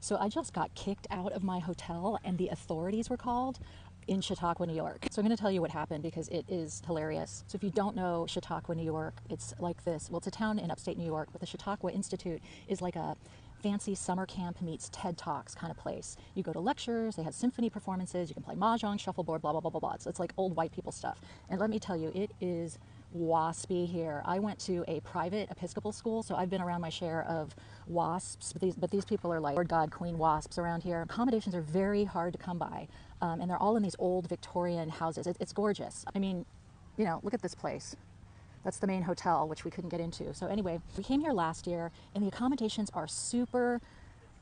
So I just got kicked out of my hotel and the authorities were called in Chautauqua, New York. So I'm going to tell you what happened because it is hilarious. So if you don't know Chautauqua, New York, it's like this. Well, it's a town in upstate New York, but the Chautauqua Institute is like a fancy summer camp meets TED Talks kind of place. You go to lectures, they have symphony performances, you can play mahjong, shuffleboard, blah, blah, blah, blah, blah. It's like old white people stuff. And let me tell you, it is waspy here. I went to a private Episcopal school, so I've been around my share of wasps, but these people are like Lord God, Queen wasps around here. Accommodations are very hard to come by, and they're all in these old Victorian houses. It's gorgeous. I mean, you know, look at this place. That's the main hotel, which we couldn't get into. So anyway, we came here last year, and the accommodations are super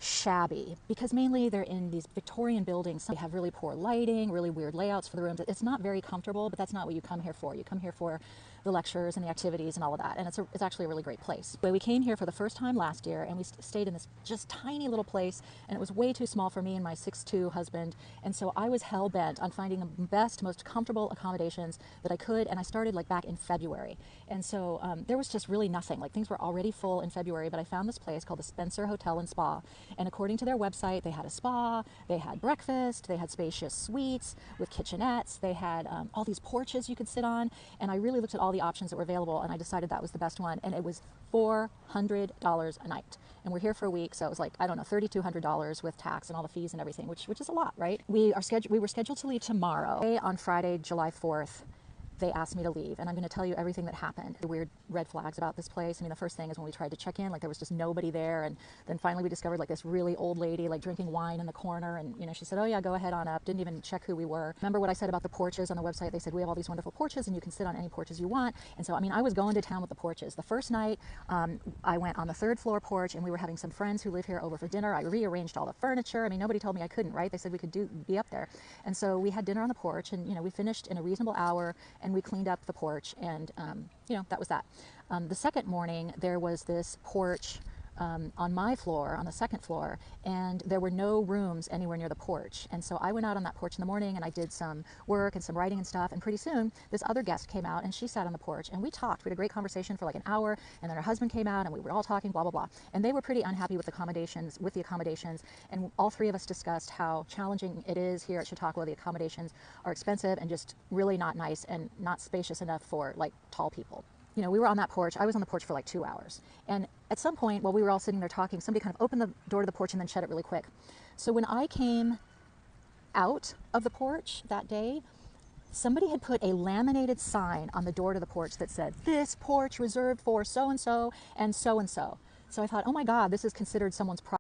shabby because mainly they're in these Victorian buildings. They have really poor lighting, really weird layouts for the rooms. It's not very comfortable, but that's not what you come here for. You come here for the lectures and the activities and all of that, and it's actually a really great place. But we came here for the first time last year, and we stayed in this just tiny little place, and it was way too small for me and my 6'2" husband, and so I was hell-bent on finding the best, most comfortable accommodations that I could, and I started like back in February. And so there was just really nothing. Like, things were already full in February, but I found this place called the Spencer Hotel and Spa, and according to their website, they had a spa, they had breakfast, they had spacious suites with kitchenettes, they had all these porches you could sit on, and I really looked at all the options that were available, and I decided that was the best one, and it was $400 a night. And we're here for a week, so it was like, I don't know, $3,200 with tax and all the fees and everything, which is a lot, right? We were scheduled to leave tomorrow. On Friday, July 4th, they asked me to leave, and I'm going to tell you everything that happened. The weird red flags about this place. I mean, the first thing is when we tried to check in, like, there was just nobody there, and then finally we discovered like this really old lady like drinking wine in the corner, and you know, she said, oh yeah, go ahead on up. Didn't even check who we were. Remember what I said about the porches on the website? They said we have all these wonderful porches and you can sit on any porches you want. And so I mean, I was going to town with the porches. The first night I went on the 3rd floor porch, and we were having some friends who live here over for dinner. I rearranged all the furniture. I mean, nobody told me I couldn't, right? They said we could be up there. And so we had dinner on the porch, and you know, we finished in a reasonable hour, and we cleaned up the porch, and you know, that was that. The second morning there was this porch on my floor, on the 2nd floor, and there were no rooms anywhere near the porch. And so I went out on that porch in the morning, and I did some work and some writing and stuff, and pretty soon this other guest came out, and she sat on the porch, and we talked. We had a great conversation for like an hour, and then her husband came out, and we were all talking, blah, blah, blah. And they were pretty unhappy with the accommodations, and all three of us discussed how challenging it is here at Chautauqua. The accommodations are expensive and just really not nice and not spacious enough for like tall people. You know, we were on that porch. I was on the porch for like 2 hours. And at some point, while we were all sitting there talking, somebody kind of opened the door to the porch and then shut it really quick. So when I came out of the porch that day, somebody had put a laminated sign on the door to the porch that said, "This porch reserved for so-and-so and so-and-so." So I thought, oh my God, this is considered someone's property.